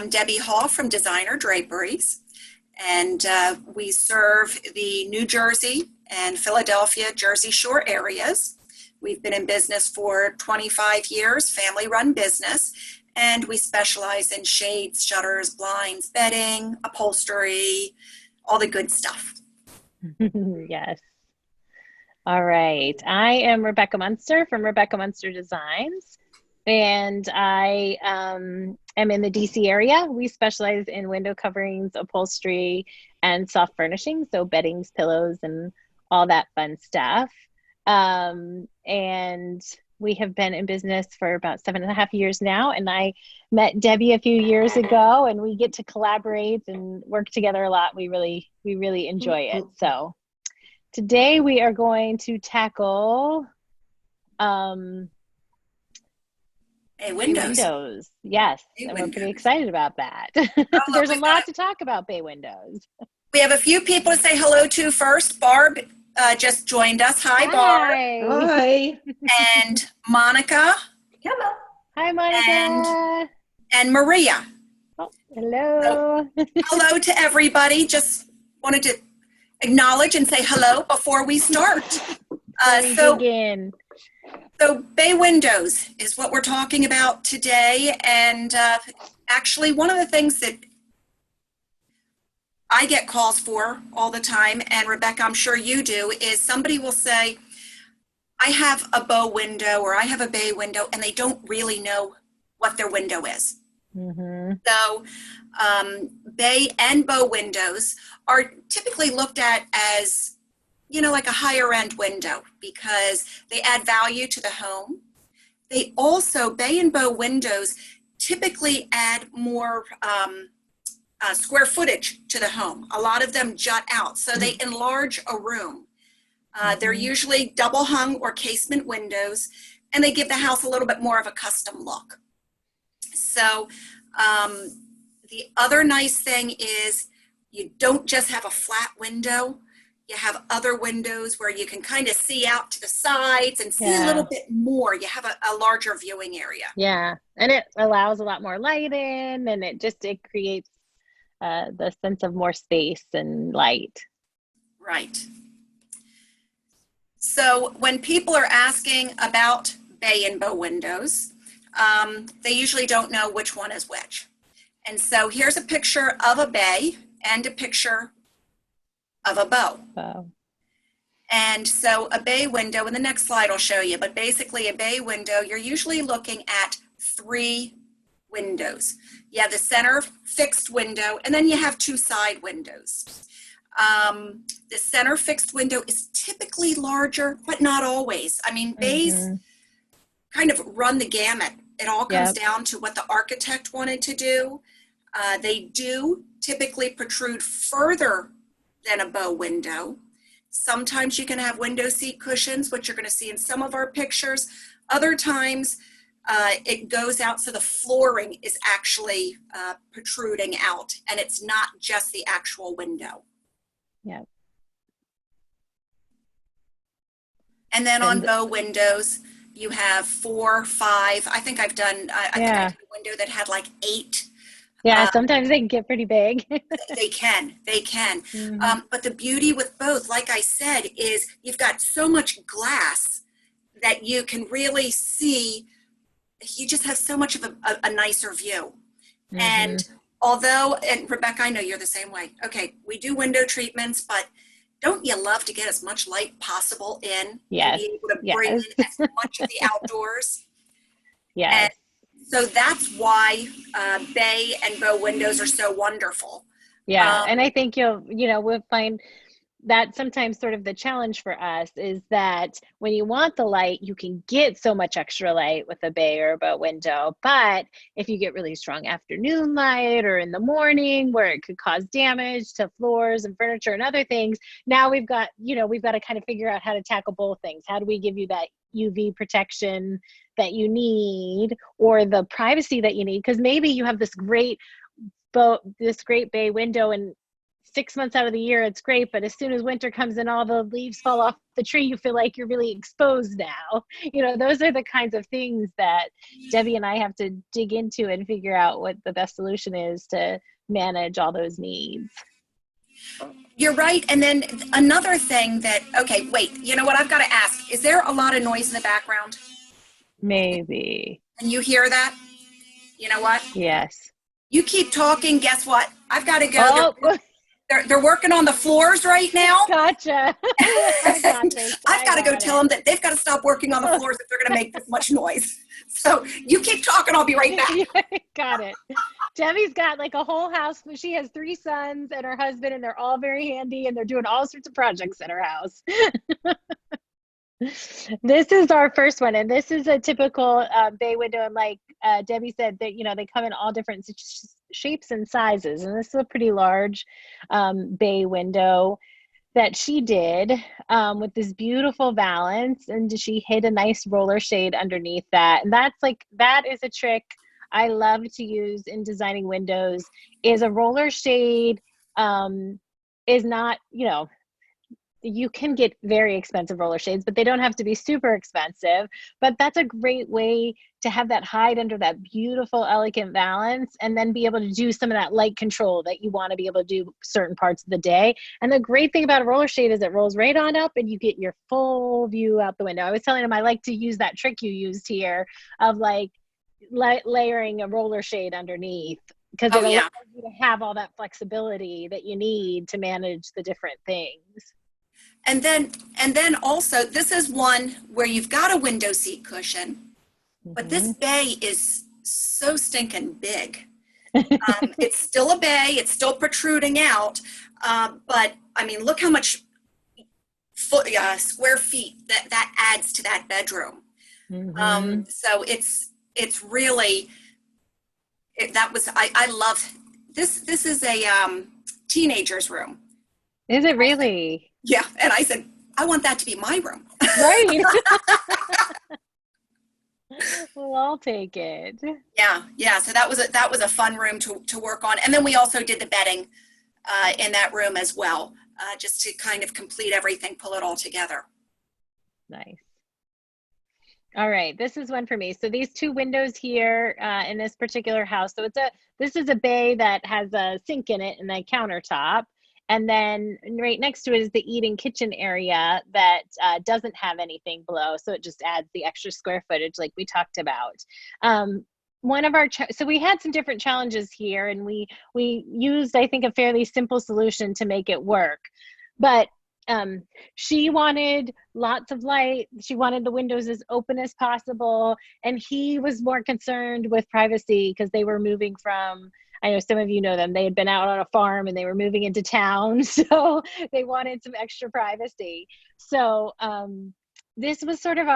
am Debbie Hall from Designer Draperies, and we serve the New Jersey and Philadelphia, Jersey Shore areas. We've been in business for 25 years, family-run business, and we specialize in shades, shutters, blinds, bedding, upholstery, all the good stuff. Yes. All right. I am Rebecca Munster from Rebecca Munster Designs, and I am in the DC area. We specialize in window coverings, upholstery, and soft furnishings, so beddings, pillows, and all that fun stuff. And we have been in business for about 7.5 years now, and I met Debbie a few years ago, and we get to collaborate and work together a lot. We really enjoy it. So today we are going to tackle Bay windows. Yes, Bay and windows. we're pretty excited about that. Oh, There's a lot to talk about bay windows. We have a few people to say hello to first. Barb just joined us. Hi, Barb. Hi. And Monica. Hello. Hi, Monica. And Maria. Oh, hello. Hello to everybody. Just wanted to acknowledge and say hello before we start. Begin. So bay windows is what we're talking about today. And actually, one of the things that I get calls for all the time, and Rebecca, I'm sure you do, is somebody will say, I have a bow window or I have a bay window, and they don't really know what their window is. Mm-hmm. So bay and bow windows are typically looked at as, like a higher end window because they add value to the home. They also, bay and bow windows typically add more square footage to the home. A lot of them jut out, so they enlarge a room. They're usually double hung or casement windows, and they give the house a little bit more of a custom look. So the other nice thing is you don't just have a flat window. You have other windows where you can kind of see out to the sides and see a little bit more. You have a larger viewing area. Yeah, and it allows a lot more light in, and it creates the sense of more space and light. Right. So when people are asking about bay and bow windows, they usually don't know which one is which. And so here's a picture of a bay and a picture of a bow. Wow. And so a bay window, and the next slide will show you, but basically a bay window, you're usually looking at 3 windows. You have the center fixed window, and then you have 2 side windows. The center fixed window is typically larger, but not always. I mean, bays kind of run the gamut. It all comes down to what the architect wanted to do. They do typically protrude further than a bow window. Sometimes you can have window seat cushions, which you're going to see in some of our pictures. Other times it goes out so the flooring is actually protruding out, and it's not just the actual window. Yeah. And then on bow windows, you have 4, 5. I think I've done, I think I did a window that had like 8. Yeah, sometimes they can get pretty big. They can. But the beauty with both, like I said, is you've got so much glass that you can really see. You just have so much of a nicer view. And and Rebecca, I know you're the same way. Okay, we do window treatments, but don't you love to get as much light possible in? Yes. To be able to bring in as much of the outdoors. Yes. And so that's why bay and bow windows are so wonderful. Yeah, and I think we'll find that sometimes sort of the challenge for us is that when you want the light, you can get so much extra light with a bay or a bow window. But if you get really strong afternoon light or in the morning where it could cause damage to floors and furniture and other things, now we've got to kind of figure out how to tackle both things. How do we give you that UV protection that you need or the privacy that you need? Because maybe you have this great bay window and 6 months out of the year, it's great. But as soon as winter comes and all the leaves fall off the tree, you feel like you're really exposed now. Those are the kinds of things that Debbie and I have to dig into and figure out what the best solution is to manage all those needs. You're right. And then another thing that, okay, wait, you know what? I've got to ask, is there a lot of noise in the background? Maybe. Can you hear that? You know what? Yes. You keep talking. Guess what? I've got to go. Oh. They're working on the floors right now. Gotcha. I've got to go tell them that they've got to stop working on the floors if they're going to make this much noise. So you keep talking. I'll be right back. Got it. Debbie's got like a whole house. She has 3 sons and her husband, and they're all very handy, and they're doing all sorts of projects in her house. This is our first one, and this is a typical bay window. And like Debbie said, that they come in all different shapes and sizes, and this is a pretty large bay window that she did with this beautiful valance, and she hid a nice roller shade underneath that. And that is a trick I love to use in designing windows. Is a roller shade is not, you can get very expensive roller shades, but they don't have to be super expensive. But that's a great way to have that hide under that beautiful, elegant valance, and then be able to do some of that light control that you want to be able to do certain parts of the day. And the great thing about a roller shade is it rolls right on up and you get your full view out the window. I was telling him I like to use that trick you used here of like layering a roller shade underneath, because it allows you to have all that flexibility that you need to manage the different things. And then also, this is one where you've got a window seat cushion, but this bay is so stinking big. It's still a bay, it's still protruding out, but I mean, look how much square feet that adds to that bedroom. So it's really, I love this. This is a teenager's room. Is it really? Yeah, and I said, I want that to be my room. Right. Well, I'll take it. Yeah. So that was a fun room to work on, and then we also did the bedding in that room as well, just to kind of complete everything, pull it all together. Nice. All right, this is one for me. So these 2 windows here in this particular house. So this is a bay that has a sink in it and a countertop. And then right next to it is the eating kitchen area that doesn't have anything below. So it just adds the extra square footage like we talked about. One of our, so we had some different challenges here, and we used, I think, a fairly simple solution to make it work. But she wanted lots of light. She wanted the windows as open as possible. And he was more concerned with privacy because they were moving from, I know some of you know them, they had been out on a farm and they were moving into town. So they wanted some extra privacy. So this was sort of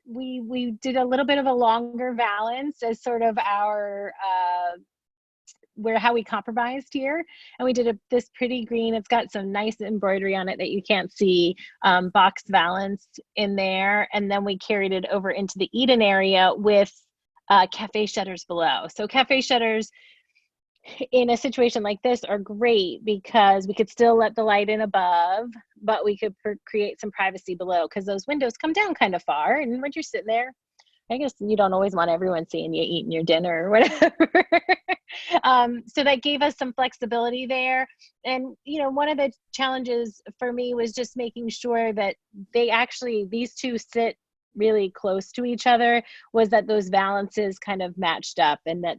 we did a little bit of a longer valance as sort of our, how we compromised here. And we did this pretty green, it's got some nice embroidery on it that you can't see, boxed valance in there. And then we carried it over into the eat-in area with cafe shutters below. So cafe shutters in a situation like this are great because we could still let the light in above, but we could create some privacy below, because those windows come down kind of far, and when you're sitting there, I guess you don't always want everyone seeing you eating your dinner or whatever. So that gave us some flexibility there. And, one of the challenges for me was just making sure that these 2 sit really close to each other, was that those valances kind of matched up, and that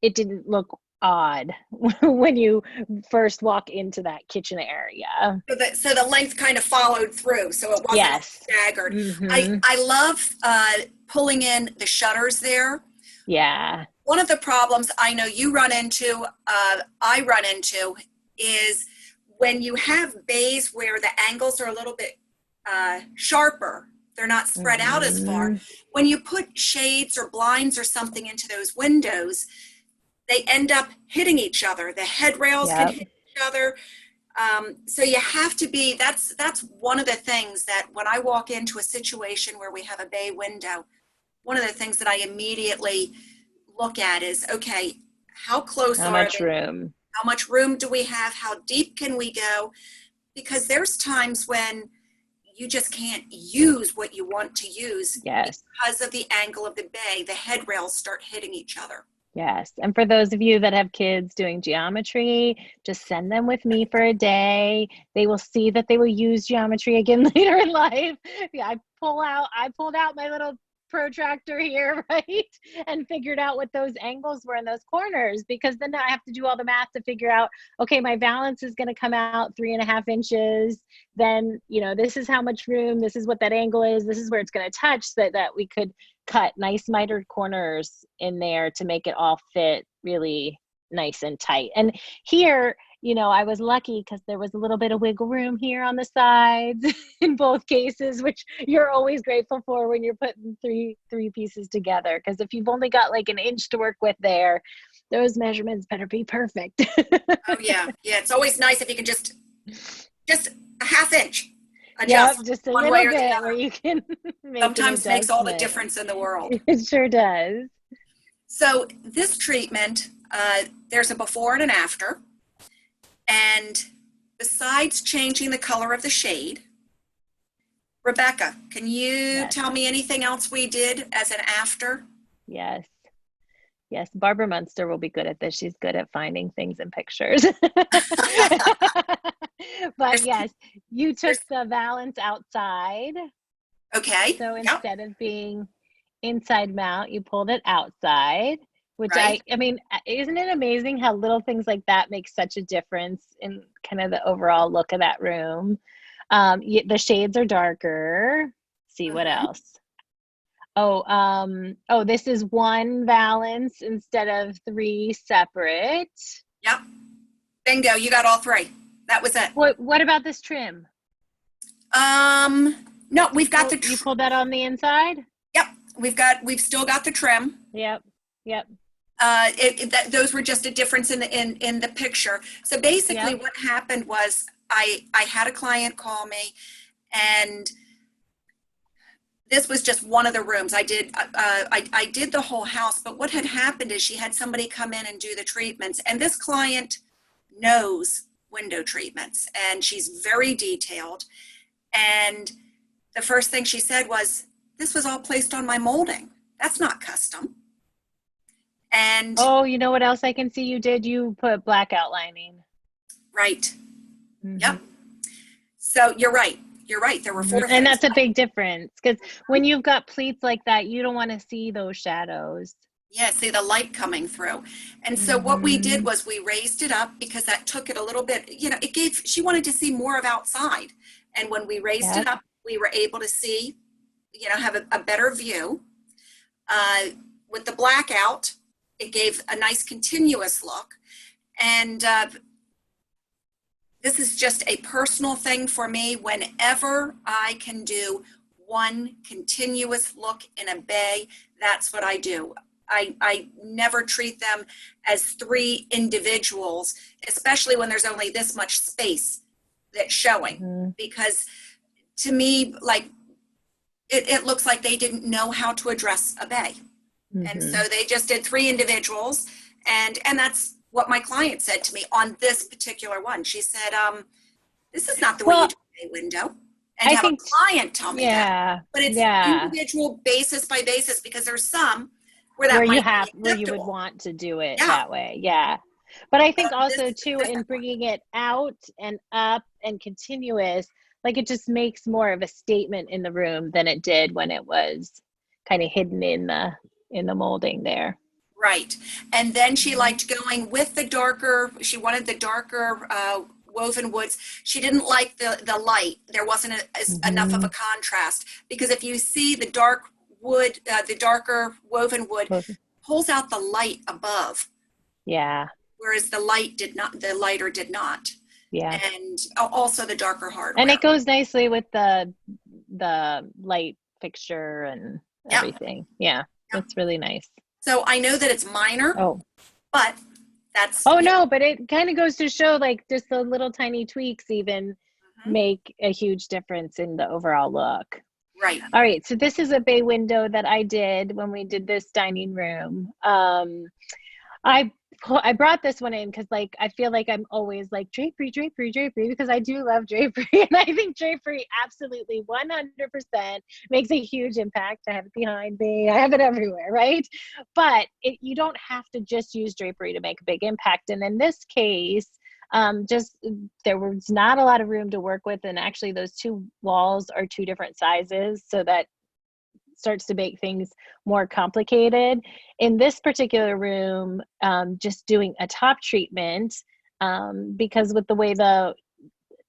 it didn't look odd when you first walk into that kitchen area. So the length kind of followed through, so it wasn't staggered. Mm-hmm. I love pulling in the shutters there. Yeah. One of the problems I know you run into, I run into, is when you have bays where the angles are a little bit sharper. They're not spread out as far. When you put shades or blinds or something into those windows, they end up hitting each other. The headrails can hit each other. So you have to be, that's one of the things that when I walk into a situation where we have a bay window, one of the things that I immediately look at is, okay, how close how much room? How much room do we have? How deep can we go? Because there's times when you just can't use what you want to use Yes. because of the angle of the bay. The headrails start hitting each other. Yes. And for those of you that have kids doing geometry, just send them with me for a day. They will see that they will use geometry again later in life. Yeah, I pulled out my little protractor here, right? And figured out what those angles were in those corners, because then I have to do all the math to figure out, okay, my valance is going to come out 3.5 inches. Then, this is how much room, this is what that angle is, this is where it's going to touch, so that we could cut nice mitered corners in there to make it all fit really nice and tight. And here, I was lucky because there was a little bit of wiggle room here on the sides in both cases, which you're always grateful for when you're putting three pieces together. Because if you've only got like an inch to work with there, those measurements better be perfect. Oh yeah. Yeah. It's always nice if you can just a half inch Yep, adjust just a one little way or the bit other. where you can make Sometimes an makes all the adjustment. difference in the world. It sure does. So this treatment, there's a before and an after. And besides changing the color of the shade, Rebecca, can you tell me anything else we did as an after? Yes. Yes, Barbara Munster will be good at this. She's good at finding things in pictures. But yes, you took the valance outside. Okay. So instead of being inside mount, you pulled it outside, which right. I mean, isn't it amazing how little things like that make such a difference in kind of the overall look of that room? The shades are darker. Let's see what else. Oh, this is one valance instead of 3 separate. Yep. Bingo, you got all 3. That was it. What about this trim? No, we've got the you pulled that on the inside? Yep. We've still got the trim. Yep. Those were just a difference in the picture. So basically what happened was I had a client call me, and this was just one of the rooms. I did the whole house, but what had happened is she had somebody come in and do the treatments, and this client knows window treatments, and she's very detailed. And the first thing she said was, "This was all placed on my molding. That's not custom." And you know what else I can see you did? You put black outlining. Right. Mm-hmm. Yep. So you're right. There were 4 things. And that's a big difference, because when you've got pleats like that, you don't want to see those shadows. Yeah, see the light coming through. And so what we did was we raised it up, because that took it a little bit, she wanted to see more of outside. And when we raised it up, we were able to see, have a better view. With the blackout, it gave a nice continuous look. And this is just a personal thing for me. Whenever I can do one continuous look in a bay, that's what I do. I never treat them as 3 individuals, especially when there's only this much space that's showing, because to me, like, it looks like they didn't know how to address a bay. And so they just did 3 individuals, and that's what my client said to me on this particular one. She said, "This is not the way you do a window." And I have a client tell me that, but it's individual, basis by basis, because there's some where you would want to do it that way. Yeah. But I think also too, in bringing it out and up and continuous, like, it just makes more of a statement in the room than it did when it was kind of hidden in the molding there. Right. And then she liked going with the darker, she wanted the darker woven woods. She didn't like the light. There wasn't enough of a contrast, because if you see the dark wood, the darker woven wood pulls out the light above. Yeah. Whereas the lighter did not. Yeah. And also the darker hardware. And it goes nicely with the light fixture and everything. Yeah. It's really nice. So I know that it's minor, but that's... no, but it kind of goes to show, like, just the little tiny tweaks even make a huge difference in the overall look. Right. All right. So this is a bay window that I did when we did this dining room. I I brought this one in because like I feel like I'm always like drapery, drapery, drapery because I do love drapery, and I think drapery absolutely 100% makes a huge impact. I have it behind me, I have it everywhere, right? But you don't have to just use drapery to make a big impact. And in this case, just there was not a lot of room to work with, and actually those two walls are two different sizes, so that starts to make things more complicated. In this particular room, just doing a top treatment, because with the way the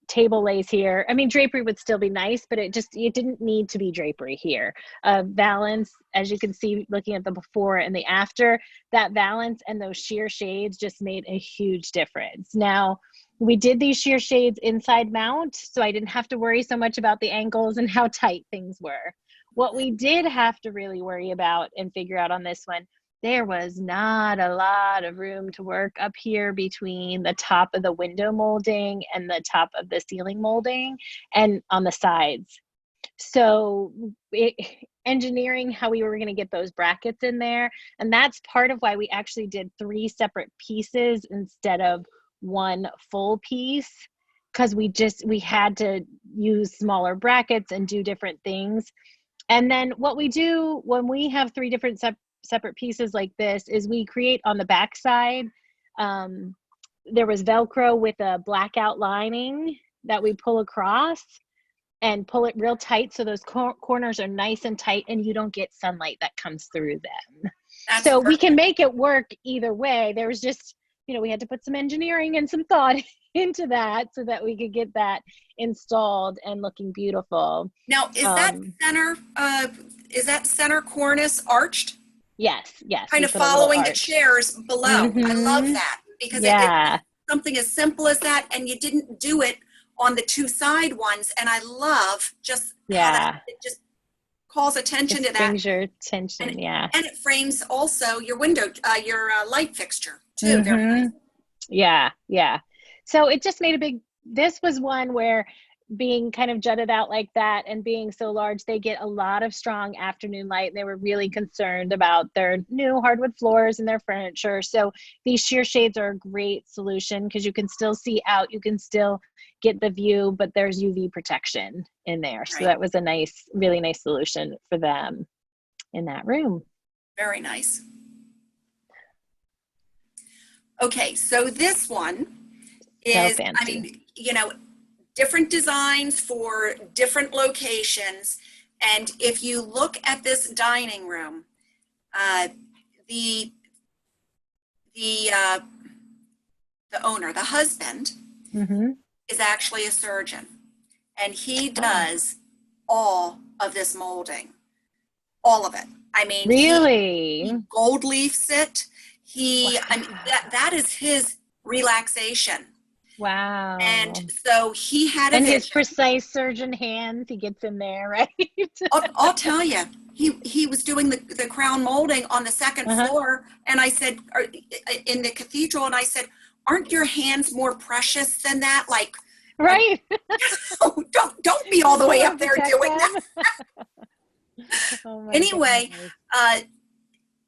table lays here, I mean, drapery would still be nice, but it didn't need to be drapery here. Valance, as you can see, looking at the before and the after, that valance and those sheer shades just made a huge difference. Now, we did these sheer shades inside mount, so I didn't have to worry so much about the angles and how tight things were. What we did have to really worry about and figure out on this one, there was not a lot of room to work up here between the top of the window molding and the top of the ceiling molding and on the sides. So engineering how we were going to get those brackets in there. And that's part of why we actually did 3 separate pieces instead of one full piece, because we had to use smaller brackets and do different things. And then what we do when we have 3 different separate pieces like this is we create on the back side, there was Velcro with a blackout lining that we pull across and pull it real tight so those corners are nice and tight and you don't get sunlight that comes through them. So we can make it work either way. There was just, we had to put some engineering and some thought into that so that we could get that installed and looking beautiful. Now, is that center cornice arched? Yes. Kind of following the chairs below. I love that because it's something as simple as that, and you didn't do it on the 2 side ones. And I love just how that it just calls attention to that. Brings your attention, and it frames also your window, your light fixture too. Yeah. So it just made this was one where being kind of jutted out like that and being so large, they get a lot of strong afternoon light. They were really concerned about their new hardwood floors and their furniture. So these sheer shades are a great solution because you can still see out, you can still get the view, but there's UV protection in there. So that was a really nice solution for them in that room. Very nice. Okay, so this one is, I mean, different designs for different locations. And if you look at this dining room, the owner, the husband, is actually a surgeon, and he does all of this molding, all of it. I mean, really, he gold leafs it. I mean, that is his relaxation. Wow. And so he had a vision. His precise surgeon hands, he gets in there, right? I'll tell you, he was doing the crown molding on the 2nd floor, and I said, in the cathedral, and I said, aren't your hands more precious than that? Like, right. don't be all the way up there doing that. Anyway,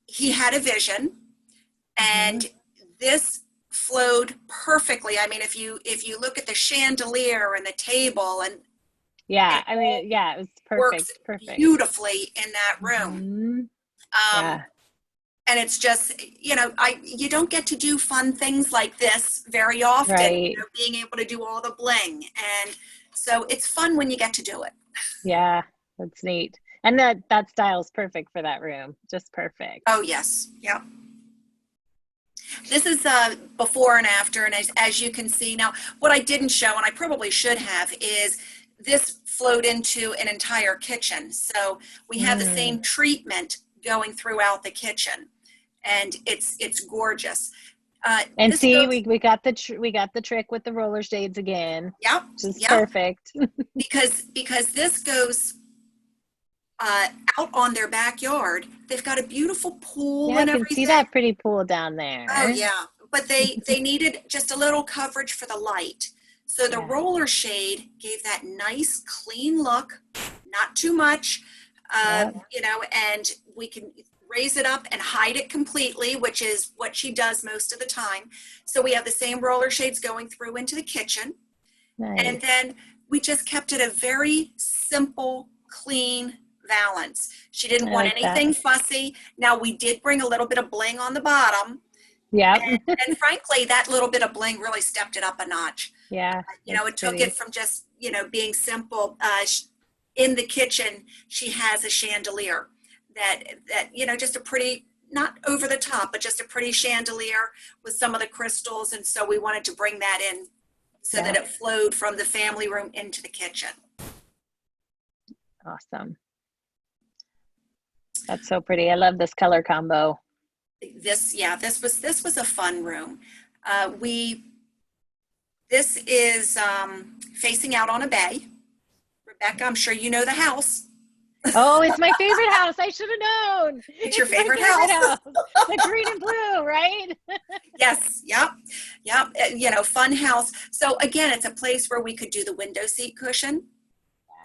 he had a vision, and this flowed perfectly. I mean, if you look at the chandelier and the table, and it was perfect, beautifully in that room. And it's just, you don't get to do fun things like this very often. Right. Being able to do all the bling, and so it's fun when you get to do it. Yeah, that's neat. And that style is perfect for that room. Just perfect. Oh yes, yeah. This is before and after, and as you can see now, what I didn't show, and I probably should have, is this flowed into an entire kitchen. So we have the same treatment going throughout the kitchen, and it's gorgeous. And see, we got the trick with the roller shades again. Yeah, just perfect. because this goes out on their backyard. They've got a beautiful pool and everything. I can see that pretty pool down there. Oh yeah, but they needed just a little coverage for the light. So the roller shade gave that nice clean look, not too much, and raise it up and hide it completely, which is what she does most of the time. So we have the same roller shades going through into the kitchen. Nice. And then we just kept it a very simple, clean valance. She didn't I want like anything fussy. Now we did bring a little bit of bling on the bottom. Yeah. And frankly, that little bit of bling really stepped it up a notch. Yeah. It took it from just, being simple. In the kitchen, she has a chandelier that, just a pretty, not over the top, but just a pretty chandelier with some of the crystals. And so we wanted to bring that in so that it flowed from the family room into the kitchen. Awesome. That's so pretty. I love this color combo. This was a fun room. This is facing out on a bay. Rebecca, I'm sure you know the house. Oh, it's my favorite house. I should have known. It's your favorite house. The green and blue, right? Yes. Yep. Fun house. So again, it's a place where we could do the window seat cushion,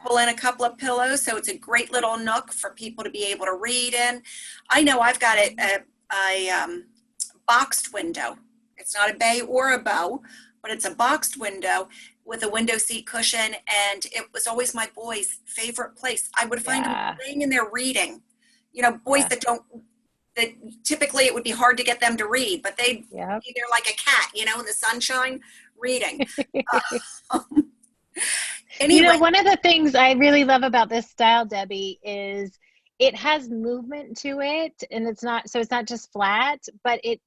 pull in a couple of pillows. So it's a great little nook for people to be able to read in. I know I've got a boxed window. It's not a bay or a bow, but it's a boxed window with a window seat cushion, and it was always my boys' favorite place. I would find them laying in there reading. Boys that typically it would be hard to get them to read, but they'd be there like a cat, in the sunshine reading. Anyway. One of the things I really love about this style, Debbie, is it has movement to it, and it's not just flat, but it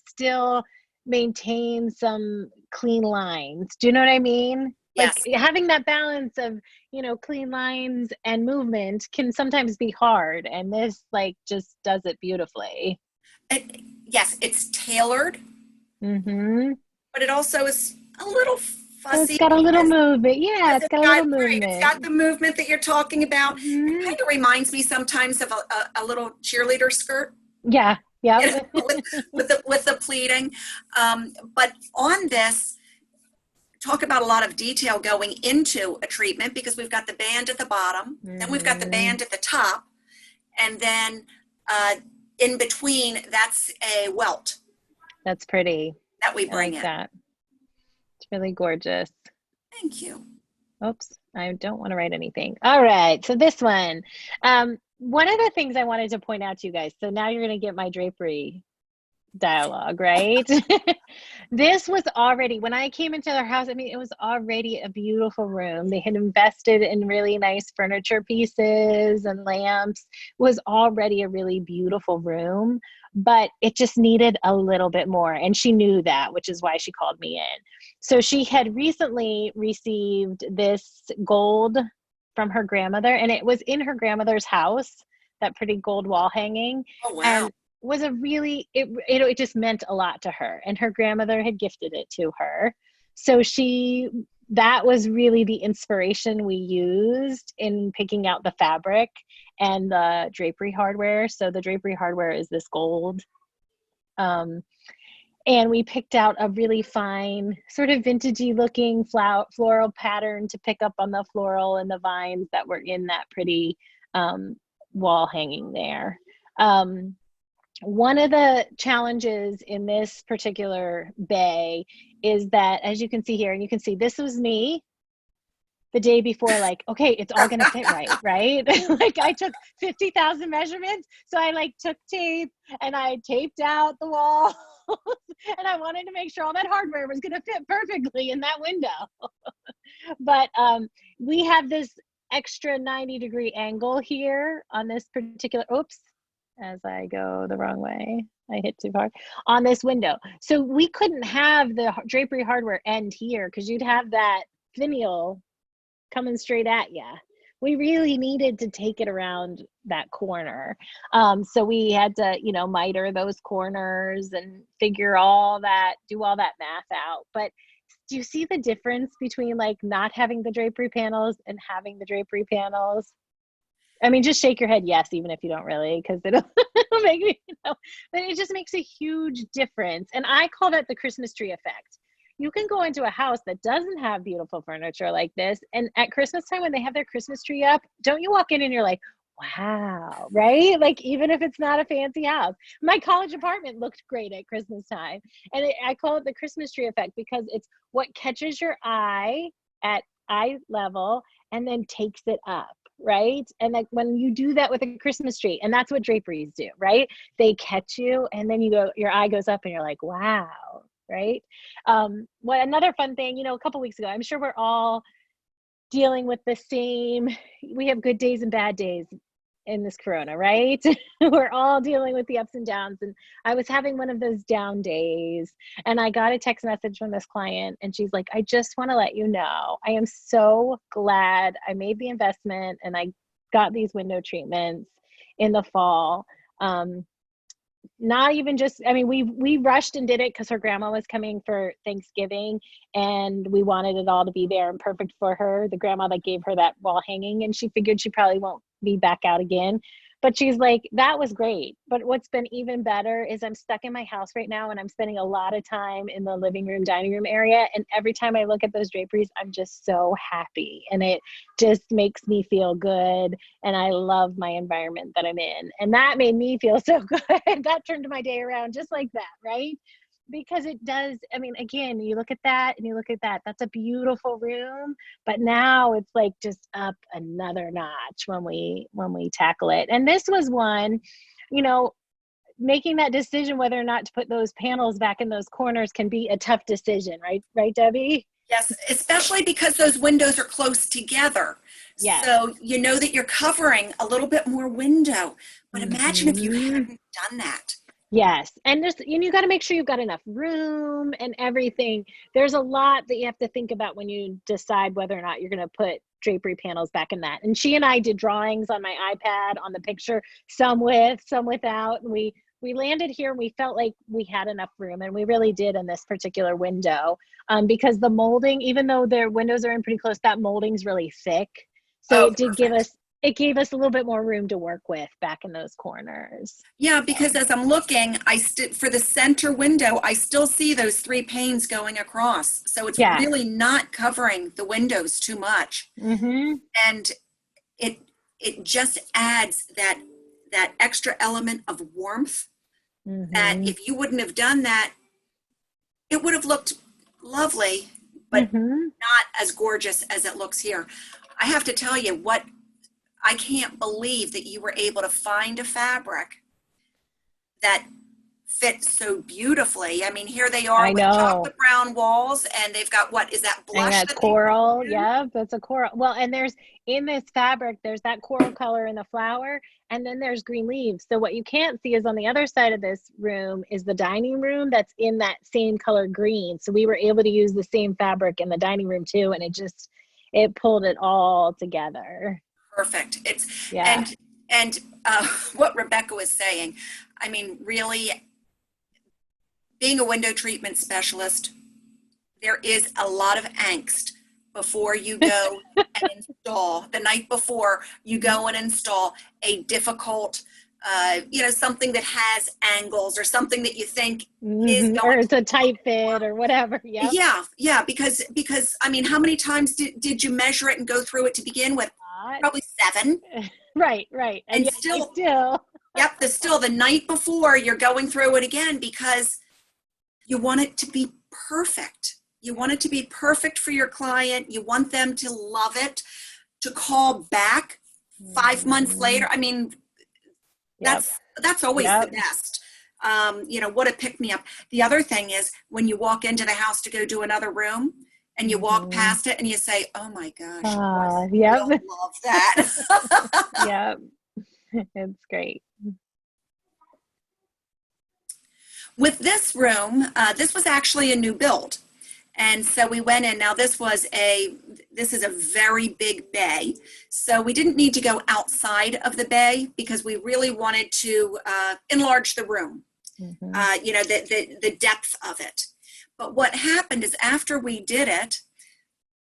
still maintains some clean lines. Do you know what I mean? Yes. Like having that balance of, clean lines and movement can sometimes be hard, and this just does it beautifully. Yes, it's tailored, but it also is a little fussy. So it's got a little movement. Yeah, it's got a little movement. It's got the movement that you're talking about. It kind of reminds me sometimes of a little cheerleader skirt. Yeah. Yeah. With the pleating. But on this, talk about a lot of detail going into a treatment, because we've got the band at the bottom, then we've got the band at the top, and then in between, that's a welt. That's pretty. That we bring in. That. It's really gorgeous. Thank you. Oops, I don't want to write anything. All right, so this one. One of the things I wanted to point out to you guys, so now you're going to get my drapery dialogue, right? This was already, when I came into their house, it was already a beautiful room. They had invested in really nice furniture pieces and lamps. It was already a really beautiful room, but it just needed a little bit more. And she knew that, which is why she called me in. So she had recently received this gold from her grandmother, and it was in her grandmother's house, that pretty gold wall hanging. Oh, wow. And was a really, it just meant a lot to her, and her grandmother had gifted it to her. So that was really the inspiration we used in picking out the fabric and the drapery hardware. So the drapery hardware is this gold. And we picked out a really fine, sort of vintagey looking floral pattern to pick up on the floral and the vines that were in that pretty wall hanging there. One of the challenges in this particular bay is that, as you can see here, and you can see this was me the day before, okay, it's all gonna fit right? I took 50,000 measurements. So I took tape and I taped out the wall and I wanted to make sure all that hardware was gonna fit perfectly in that window. But we have this extra 90-degree angle here on this particular, as I go the wrong way, I hit too hard, on this window. So we couldn't have the drapery hardware end here, because you'd have that finial coming straight at you. We really needed to take it around that corner. So we had to, miter those corners and figure all that, do all that math out. But do you see the difference between not having the drapery panels and having the drapery panels? Just shake your head yes, even if you don't really, because it'll make me, but it just makes a huge difference. And I call that the Christmas tree effect. You can go into a house that doesn't have beautiful furniture like this, and at Christmas time when they have their Christmas tree up, don't you walk in and you're like, wow, right? Like, even if it's not a fancy house. My college apartment looked great at Christmas time. And I call it the Christmas tree effect because it's what catches your eye at eye level and then takes it up, right? And like when you do that with a Christmas tree, and that's what draperies do, right? They catch you and then your eye goes up and you're like, wow, right? What another fun thing, a couple weeks ago, I'm sure we're all dealing with the same, we have good days and bad days in this corona, right? We're all dealing with the ups and downs. And I was having one of those down days and I got a text message from this client and she's like, I just want to let you know, I am so glad I made the investment and I got these window treatments in the fall. Not even just, I mean, we rushed and did it because her grandma was coming for Thanksgiving and we wanted it all to be there and perfect for her, the grandma that gave her that wall hanging, and she figured she probably won't be back out again. But she's like, that was great. But what's been even better is I'm stuck in my house right now and I'm spending a lot of time in the living room, dining room area. And every time I look at those draperies, I'm just so happy. And it just makes me feel good. And I love my environment that I'm in. And that made me feel so good. That turned my day around just like that, right? Because it does. I mean, again, you look at that and you look at that, that's a beautiful room, but now it's like just up another notch when we tackle it. And this was one, making that decision whether or not to put those panels back in those corners can be a tough decision, right, Debbie? Yes, especially because those windows are close together. Yes. So you know that you're covering a little bit more window. But imagine if you Mhm. hadn't done that. Yes. And you got to make sure you've got enough room and everything. There's a lot that you have to think about when you decide whether or not you're going to put drapery panels back in that. And she and I did drawings on my iPad on the picture, some with, some without. And we landed here and we felt like we had enough room, and we really did in this particular window, because the molding, even though their windows are in pretty close, that molding's really thick. So Oh, it did perfect. it gave us a little bit more room to work with back in those corners. Yeah, So. because as I'm looking, for the center window, I still see those three panes going across. So it's Yes. really not covering the windows too much. Mm-hmm. And it it just adds that extra element of warmth that Mm-hmm. if you wouldn't have done that, it would have looked lovely, but Mm-hmm. not as gorgeous as it looks here. I have to tell you what, I can't believe that you were able to find a fabric that fits so beautifully. I mean, here they are I with know. chocolate brown walls, and they've got, what is that, And blush that that they put coral, in? yeah, that's a coral. Well, and there's in this fabric, there's that coral color in the flower, and then there's green leaves. So what you can't see is on the other side of this room is the dining room that's in that same color green. So we were able to use the same fabric in the dining room too, and it pulled it all together. Perfect. It's Yeah. and what Rebecca was saying. I mean, really, being a window treatment specialist, there is a lot of angst before you go and install. The night before you go and install a difficult, something that has angles or something that you think is Mm-hmm. Or going to it's a look tight fit warm. or whatever. Yep. Yeah, because I mean, how many times did you measure it and go through it to begin with? Probably seven. Right. And And yet you still, still. yep, the night before you're going through it again because you want it to be perfect. You want it to be perfect for your client. You want them to love it, to call back 5 months Mhm. later. I mean, Yep. that's always the Yep. best. What a pick me up. The other thing is when you walk into the house to go do another room and you walk Mhm. past it and you say, "Oh my gosh, Yep. will love that." Yep. It's great. With this room, this was actually a new build. And so we went in. Now this is a very big bay. So we didn't need to go outside of the bay because we really wanted to enlarge the room, Mhm. the depth of it. But what happened is after we did it,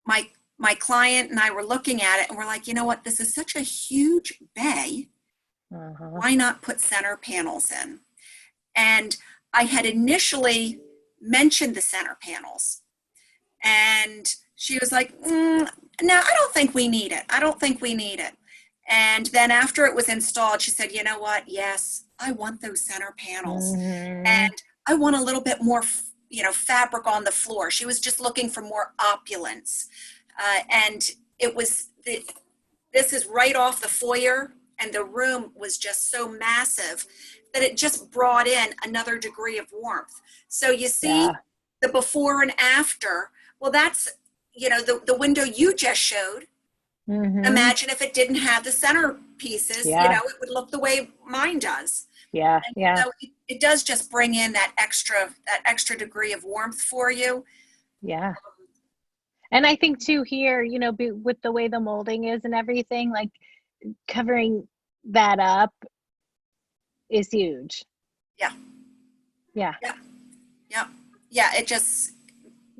my client and I were looking at it and we're like, you know what, this is such a huge bay. Uh-huh. Why not put center panels in? And I had initially mentioned the center panels. And she was like, no, I don't think we need it. I don't think we need it. And then after it was installed, she said, you know what? Yes, I want those center panels. And I want a little bit more, fabric on the floor. She was just looking for more opulence. And it was, this is right off the foyer, and the room was just so massive that it just brought in another degree of warmth. So you see the before and after. Well, that's, the window you just showed. Imagine if it didn't have the center pieces, it would look the way mine does. Yeah. And Yeah. so it does just bring in that extra degree of warmth for you. Yeah. And I think too here, with the way the molding is and everything, like covering that up is huge. Yeah. Yeah. Yeah. Yeah. Yeah.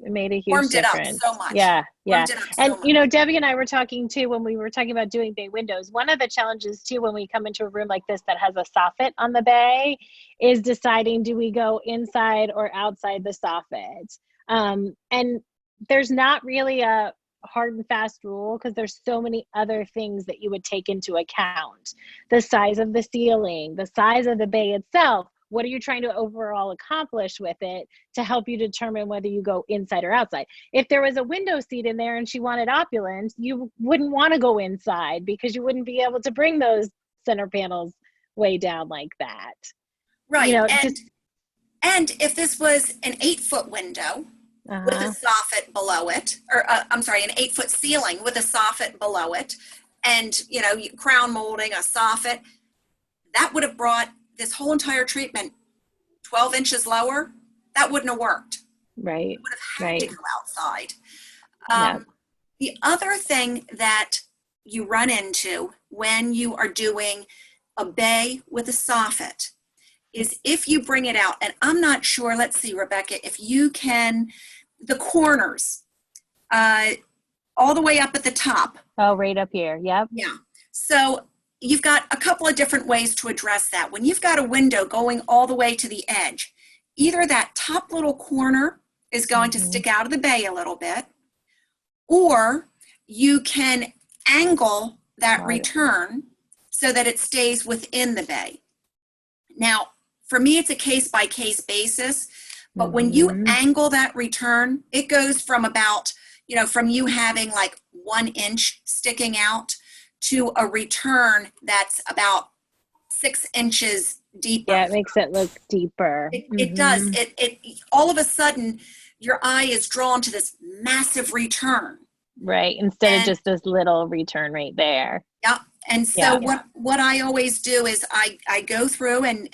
It made a huge warmed difference. it up so much. Yeah. Yeah. And, much. Debbie and I were talking too, when we were talking about doing bay windows, one of the challenges too, when we come into a room like this that has a soffit on the bay, is deciding, do we go inside or outside the soffit? And there's not really a hard and fast rule, because there's so many other things that you would take into account. The size of the ceiling, the size of the bay itself. What are you trying to overall accomplish with it to help you determine whether you go inside or outside? If there was a window seat in there and she wanted opulence, you wouldn't want to go inside, because you wouldn't be able to bring those center panels way down like that. Right. And if this was an 8-foot window with a soffit below it, or an 8-foot ceiling with a soffit below it, and, crown molding, a soffit, that would have brought this whole entire treatment 12 inches lower. That wouldn't have worked. Right. You would have had to go outside. Yeah. The other thing that you run into when you are doing a bay with a soffit is if you bring it out, and I'm not sure, let's see, Rebecca, if you can, the corners, all the way up at the top. Oh, right up here. Yep. Yeah. So you've got a couple of different ways to address that. When you've got a window going all the way to the edge, either that top little corner is going to stick out of the bay a little bit, or you can angle that return so that it stays within the bay. Now, for me, it's a case-by-case basis, but when you angle that return, it goes from about, from you having like 1 inch sticking out to a return that's about 6 inches deeper. Yeah, it makes it look deeper. It does. It all of a sudden, your eye is drawn to this massive return. Right, instead of just this little return right there. Yeah. And so what I always do is I go through and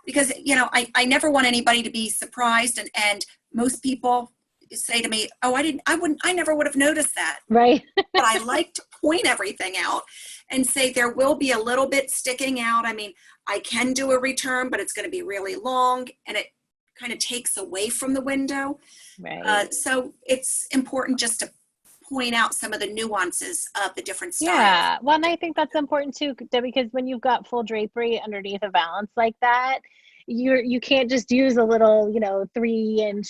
because, I never want anybody to be surprised, and most people say to me, oh, I never would have noticed that. Right. But I like to point everything out and say there will be a little bit sticking out. I mean, I can do a return, but it's going to be really long, and it kind of takes away from the window. Right. So it's important just to point out some of the nuances of the different styles. Yeah. Well, and I think that's important too, Debbie, because when you've got full drapery underneath a valance like that, you can't just use a little, 3-inch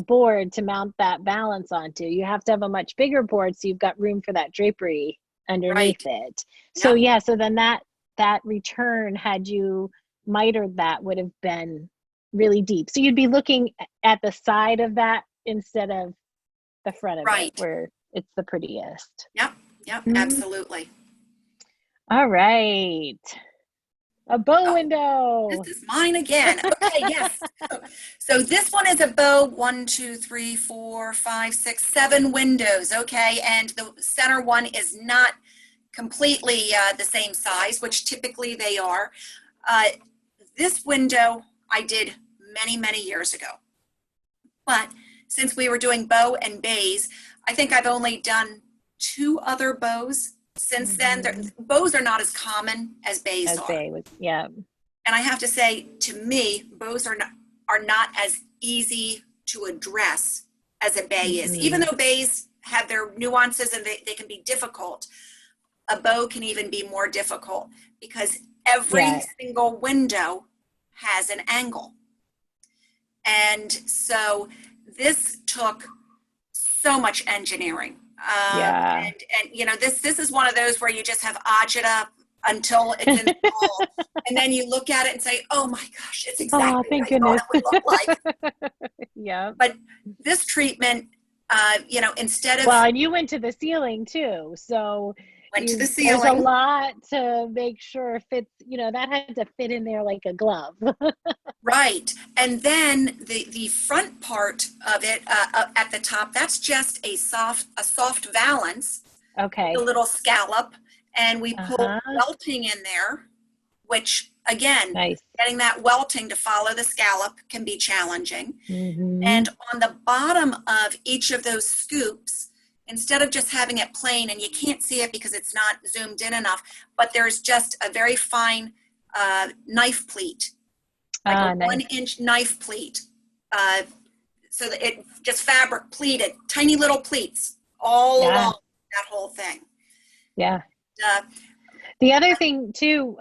board to mount that valance onto. You have to have a much bigger board, so you've got room for that drapery underneath it. So so then that return, had you mitered that, would have been really deep. So you'd be looking at the side of that instead of the front of it, where it's the prettiest. Yep, absolutely. All right. A bow window. This is mine again. Okay, yes. So this one is a bow, 1, 2, 3, 4, 5, 6, 7 windows. Okay, and the center one is not completely the same size, which typically they are. This window I did many, many years ago. But since we were doing bow and bays, I think I've only done 2 other bows since then. Bows are not as common as bays are. Yeah. And I have to say, to me, bows are not as easy to address as a bay is. Even though bays have their nuances and they can be difficult, a bow can even be more difficult because every single window has an angle. And so this took so much engineering. Yeah. And you know, this is one of those where you just have agita until it's installed, and then you look at it and say, "Oh my gosh, it's Oh, exactly what thank I thought goodness. it would look like." Yeah. But this treatment, you know, instead of Well, and you went to the ceiling too. So went to the there's a ceiling, lot to make sure it fits, that had to fit in there like a glove. right, and then the front part of it at the top, that's just a soft valance, a Okay. little scallop, and we pull Uh-huh. welting in there, which again, Nice. getting that welting to follow the scallop can be challenging. Mm-hmm. And on the bottom of each of those scoops, instead of just having it plain, and you can't see it because it's not zoomed in enough, but there's just a very fine knife pleat, like a Ah, nice. 1-inch knife pleat. Uh, so that it just fabric pleated, tiny little pleats all Yeah. along that whole thing. Yeah. Uh, The other thing too,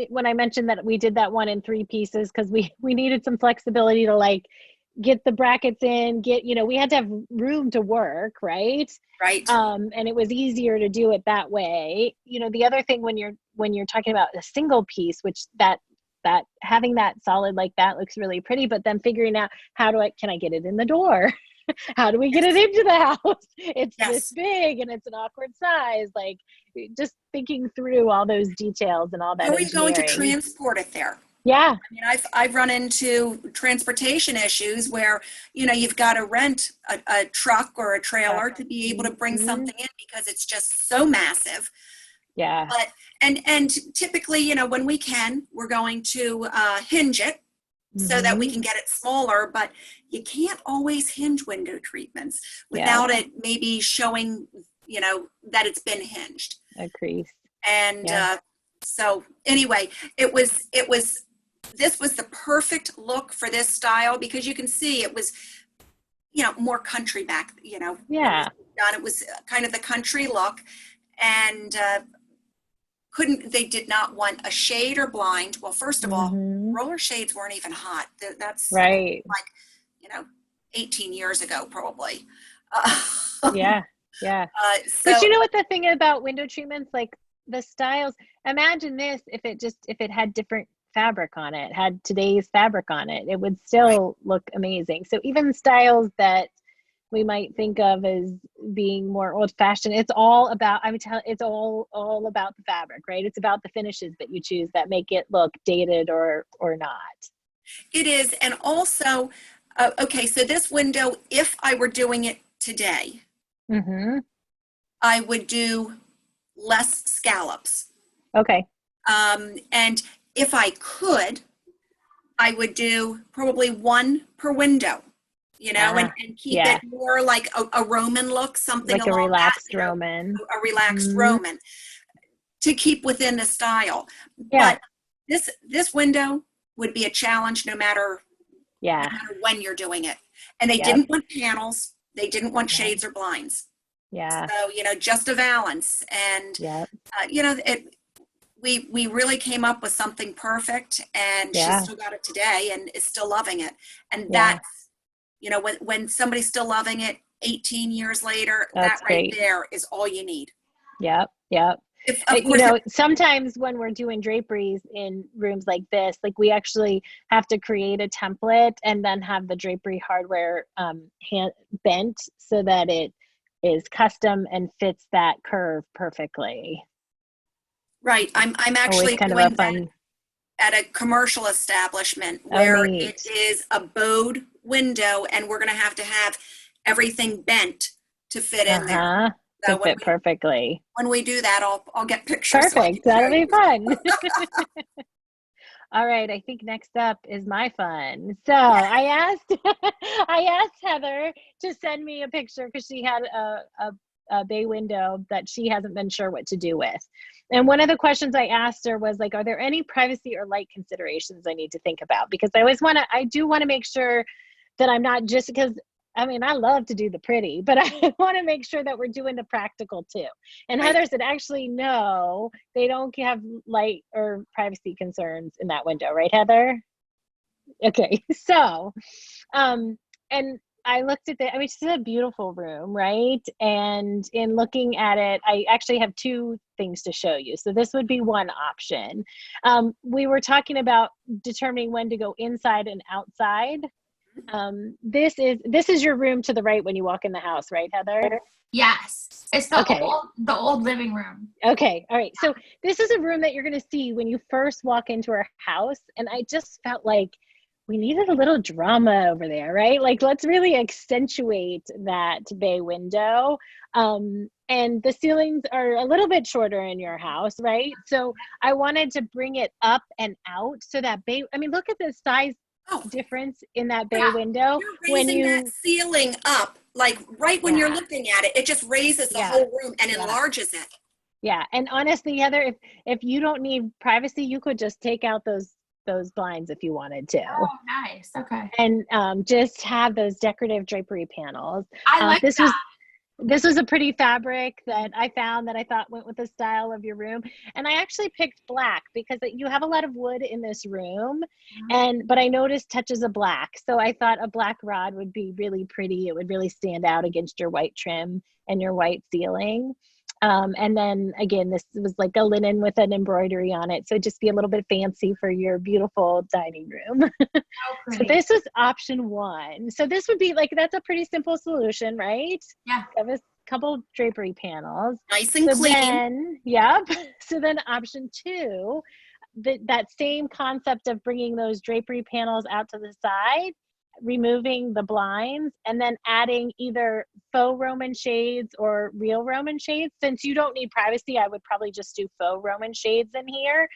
when I mentioned that we did that one in 3 pieces because we needed some flexibility to like get the brackets in, we had to have room to work, right? right. And it was easier to do it that way. The other thing when you're talking about a single piece, which that having that solid like that looks really pretty, but then figuring out can I get it in the door? How do we get it Yes. into the house? It's this Yes. big and it's an awkward size. Like just thinking through all those details and all that How are you going to engineering. transport it there? Yeah. I mean, I've run into transportation issues where, you know, you've got to rent a truck or a trailer to be able to bring Mhm. something in because it's just so massive. Yeah. But and typically, you know, when we can, we're going to hinge it so that we Hmm. can get it smaller. But you can't always hinge window treatments Yeah. without it maybe showing, you know, that it's been hinged. A crease. And Yeah. so anyway, this was the perfect look for this style because you can see it was, you know, more country back, you know, when it Yeah. was done. It was kind of the country look, and they did not want a shade or blind. Well, first of all, Hmm. roller shades weren't even hot. That's Right. like, you know, 18 years ago, probably. Yeah. Yeah. But So you know what the thing about window treatments, like the styles, imagine this if it had different fabric on it, had today's fabric on it, it would right, still look amazing. So even styles that we might think of as being more old fashioned, it's all about, it's all about the fabric, right? It's about the finishes that you choose that make it look dated or not. it is. And also, okay, so this window, if I were doing it today, Mm-hmm. I would do less scallops. Okay. And if I could, I would do probably one per window, you know, Ah, and keep yeah. it more like a Roman look, something Like a along that, relaxed you know, Roman. a relaxed Mm-hmm. Roman to keep within the style. Yeah. But this window would be a challenge no Yeah. matter when you're doing it. And they Yep. didn't want panels, they didn't want Yeah. shades or blinds. Yeah. So, you know, just a valance. And, Yep. you know, we really came up with something perfect, and she's Yeah. still got it today and is still loving it. And Yeah. that's, you know, when somebody's still loving it 18 years later, that That's right great. there is all you need. Yep. Yep. If, of course, Sometimes when we're doing draperies in rooms like this, like we actually have to create a template and then have the drapery hardware hand bent so that it is custom and fits that curve perfectly. right. I'm Always actually kind of a doing that fun, at a commercial establishment oh, where it neat. is a bowed window, and we're going to have everything bent to fit in there. Uh-huh. To So fit perfectly. when we do that, I'll get pictures so I can Perfect. show That'll be you. fun. All right, I think next up is my fun. So Yeah. I asked Heather to send me a picture because she had a bay window that she hasn't been sure what to do with. And one of the questions I asked her was like, are there any privacy or light considerations I need to think about? Because I do want to make sure that I'm not just because I mean, I love to do the pretty, but I want to make sure that we're doing the practical too. And Right. Heather said, actually, no, they don't have light or privacy concerns in that window, right, Heather? Okay, so, and I looked at I mean, it's a beautiful room, right? And in looking at it, I actually have two things to show you. So this would be one option. We were talking about determining when to go inside and outside. This is your room to the right when you walk in the house, right, Heather? Yes. It's the Okay. old living room. Okay. All right. So this is a room that you're going to see when you first walk into our house. And I just felt like we needed a little drama over there, right? Like, let's really accentuate that bay window. And the ceilings are a little bit shorter in your house, right? So I wanted to bring it up and out so that bay, I mean, look at the size difference in that bay window. You're raising that ceiling up, like right when you're looking at it, it just raises the whole room and enlarges it. Yeah. And honestly, Heather, if you don't need privacy, you could just take out those blinds if you wanted to. Oh, nice. Okay. And just have those decorative drapery panels. I like that. This was a pretty fabric that I found that I thought went with the style of your room. And I actually picked black because you have a lot of wood in this room, but I noticed touches of black. So I thought a black rod would be really pretty. It would really stand out against your white trim and your white ceiling. And then again, this was like a linen with an embroidery on it. So just be a little bit fancy for your beautiful dining room. So this was option one. So this would be like, that's a pretty simple solution, right? Yeah. Have a couple drapery panels. Nice and clean. Then, yep. So then option two, that same concept of bringing those drapery panels out to the side, removing the blinds, and then adding either faux Roman shades or real Roman shades. Since you don't need privacy, I would probably just do faux Roman shades in here.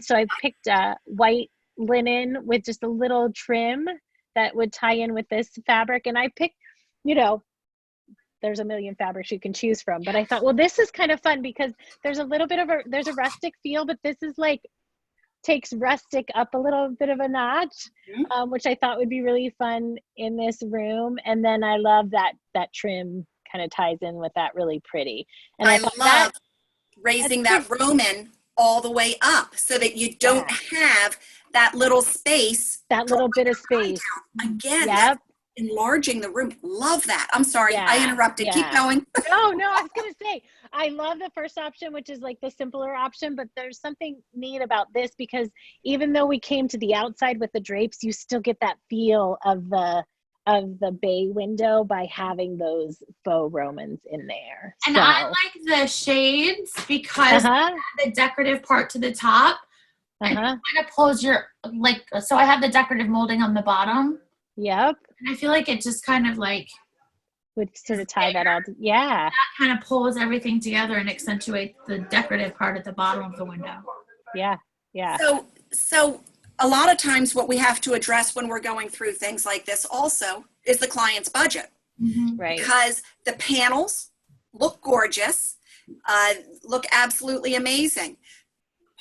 So I picked white linen with just a little trim that would tie in with this fabric. And I picked, there's a million fabrics you can choose from, but I thought, well, this is kind of fun because there's a little bit of there's a rustic feel, but this is like, takes rustic up a little bit of a notch, which I thought would be really fun in this room. And then I love that trim kind of ties in with that really pretty. And I love raising that Roman all the way up so that you don't have that little space. That little bit of space. Again, that's enlarging the room. Love that. I'm sorry, I interrupted. Keep going. No, I was going to say, I love the first option, which is like the simpler option, but there's something neat about this because even though we came to the outside with the drapes, you still get that feel of the bay window by having those faux Romans in there. And I like the shades because the decorative part to the top, and it kind of pulls your, so I have the decorative molding on the bottom. Yep. And I feel like it just kind of would sort of tie that all. That kind of pulls everything together and accentuates the decorative part at the bottom of the window. Yeah. So a lot of times what we have to address when we're going through things like this also is the client's budget. Right. Because the panels look gorgeous, look absolutely amazing.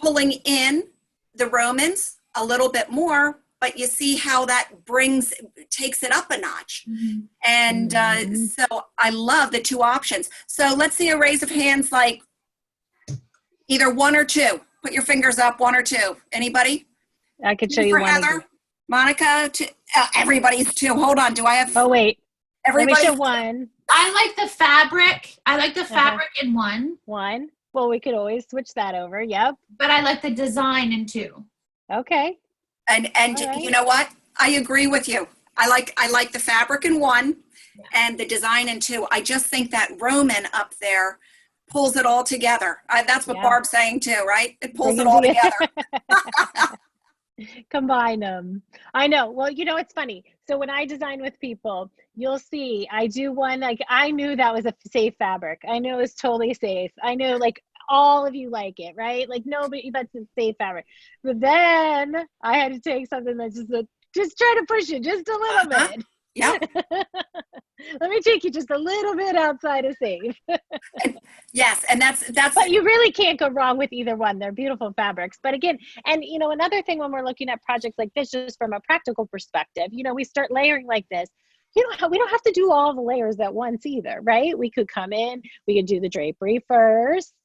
Pulling in the Romans a little bit more, but you see how that takes it up a notch. And so I love the two options. So let's see a raise of hands, like either one or two. Put your fingers up, one or two. Anybody? I could show you one. Heather, Monica, two. Everybody's two. Hold on. Do I have? Oh, wait. Everybody. Let me show one. I like the fabric. I like the fabric in one. One. Well, we could always switch that over. Yep. But I like the design in two. Okay. And right. You know what? I agree with you. I like the fabric in one and the design in two. I just think that Roman up there pulls it all together. That's what Barb's saying too, right? It pulls it all together. Combine them. I know. Well, it's funny. So when I design with people, you'll see I do one, I knew that was a safe fabric. I knew it was totally safe. I knew all of you like it, right? Nobody, that's a safe fabric. But then I had to take something that's just try to push it just a little bit. Yep. Let me take you just a little bit outside of safe. Yes, and that's. But you really can't go wrong with either one. They're beautiful fabrics. But again, and another thing when we're looking at projects like this, just from a practical perspective, we start layering like this. We don't have to do all the layers at once either, right? We could come in, we could do the drapery first,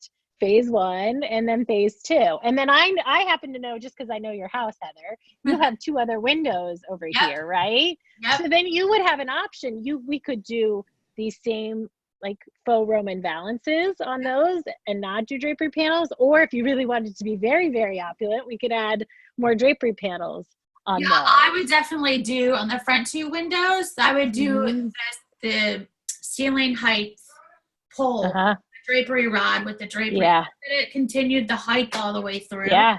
phase 1 and then phase 2. And then I happen to know, just because I know your house, Heather, you have 2 other windows over here, right? Yep. So then you would have an option. We could do these same like faux Roman valances on those and not do drapery panels. Or if you really wanted to be very, very opulent, we could add more drapery panels on those. I would definitely do on the front 2 windows. I would do the ceiling height pole, the drapery rod with the drapery. Yeah. It continued the height all the way through. Yeah.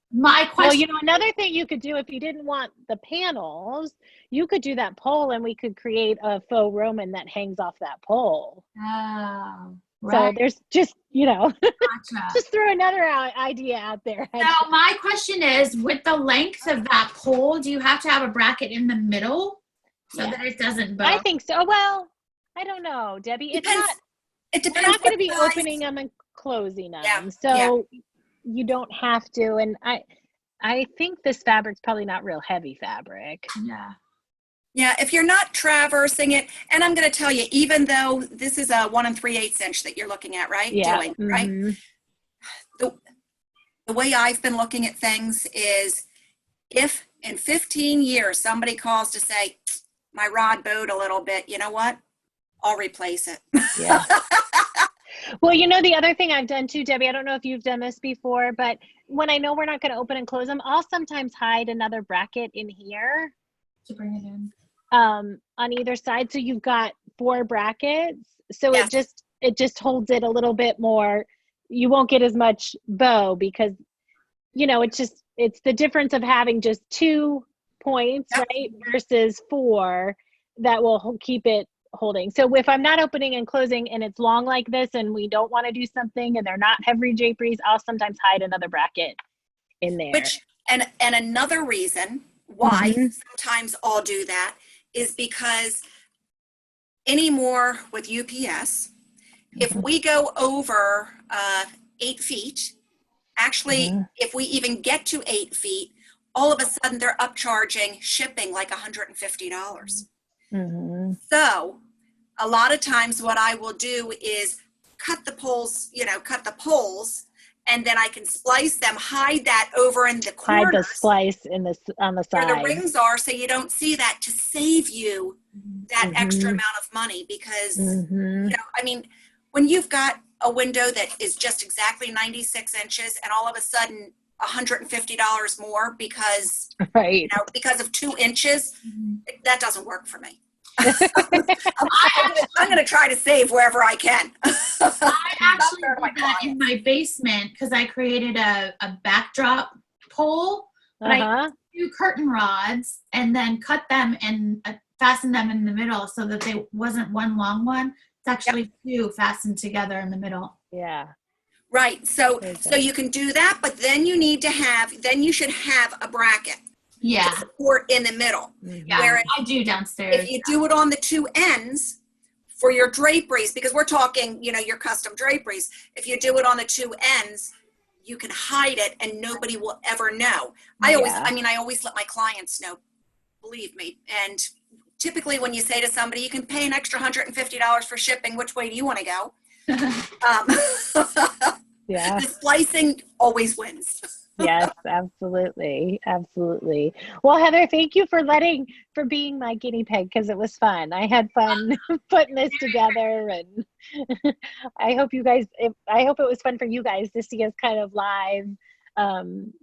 My question. Well, another thing you could do if you didn't want the panels, you could do that pole and we could create a faux Roman that hangs off that pole. Oh, right. So there's just, Gotcha. just throw another idea out there. Now, my question is, with the length of that pole, do you have to have a bracket in the middle so that it doesn't bow? I think so. Well, I don't know, Debbie. It depends. We're not going to be opening them and closing them. Yeah. So you don't have to. And I think this fabric's probably not real heavy fabric. Yeah. Yeah, if you're not traversing it, and I'm going to tell you, even though this is a 1 3/8 inch that you're looking at, right? Yeah. Doing, right? The way I've been looking at things is, if in 15 years somebody calls to say, my rod bowed a little bit, you know what? I'll replace it. Yeah. Well, the other thing I've done too, Debbie, I don't know if you've done this before, but when I know we're not going to open and close them, I'll sometimes hide another bracket in here. To bring it in. On either side. So you've got 4 brackets. So it just holds it a little bit more. You won't get as much bow because, it's the difference of having just 2 points, right? Versus 4 that will keep it holding. So if I'm not opening and closing and it's long like this and we don't want to do something and they're not heavy draperies, I'll sometimes hide another bracket in there. And another reason why sometimes I'll do that is because anymore with UPS, if we go over 8 feet, actually, if we even get to 8 feet, all of a sudden they're upcharging shipping like $150. So a lot of times what I will do is cut the poles, and then I can splice them, hide that over in the corners. Hide the splice on the side. Where the rings are, so you don't see that, to save you that extra amount of money. Because, when you've got a window that is just exactly 96 inches and all of a sudden $150 more because, because of 2 inches, that doesn't work for me. I'm going to try to save wherever I can. I actually did that in my basement because I created a backdrop pole. But I do curtain rods and then cut them and fasten them in the middle so that they wasn't one long one. It's actually 2 fastened together in the middle. Yeah. Right. So you can do that, but then you should have a bracket. Yeah. To support in the middle. Yeah, where I do downstairs. If you do it on the 2 ends for your draperies, because we're talking, your custom draperies, if you do it on the 2 ends, you can hide it and nobody will ever know. I always let my clients know, believe me. And typically when you say to somebody, you can pay an extra $150 for shipping, which way do you want to go? Yeah. The splicing always wins. Yes, absolutely. Absolutely. Well, Heather, thank you for being my guinea pig, because it was fun. I had fun putting this together, and I hope it was fun for you guys to see us kind of live,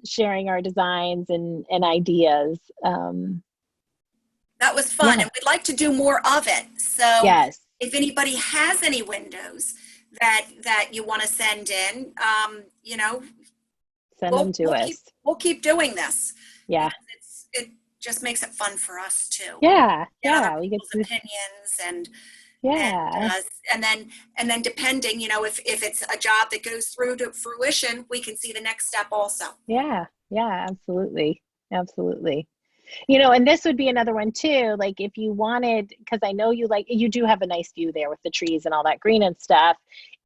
sharing our designs and ideas. That was fun. And we'd like to do more of it. So if anybody has any windows that you want to send in, send them to us. We'll keep doing this. Yeah. It just makes it fun for us too. Yeah. We get opinions and then depending, if it's a job that goes through to fruition, we can see the next step also. Yeah. Yeah, absolutely. Absolutely. And this would be another one too. Like if you wanted, because I know you do have a nice view there with the trees and all that green and stuff.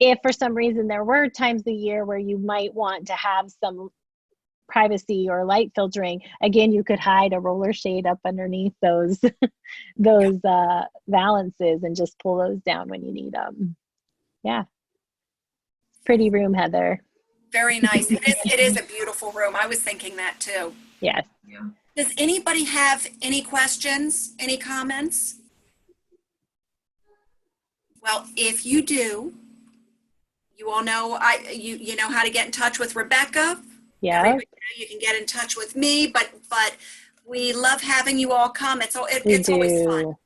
If for some reason there were times of the year where you might want to have some privacy or light filtering, again, you could hide a roller shade up underneath those valances and just pull those down when you need them. Yeah. Pretty room, Heather. Very nice. It is a beautiful room. I was thinking that too. Yes. Yeah. Does anybody have any questions, any comments? Well, if you do, you all know you know how to get in touch with Rebecca. Yeah. Everybody know you can get in touch with me, but we love having you all come. It's always fun.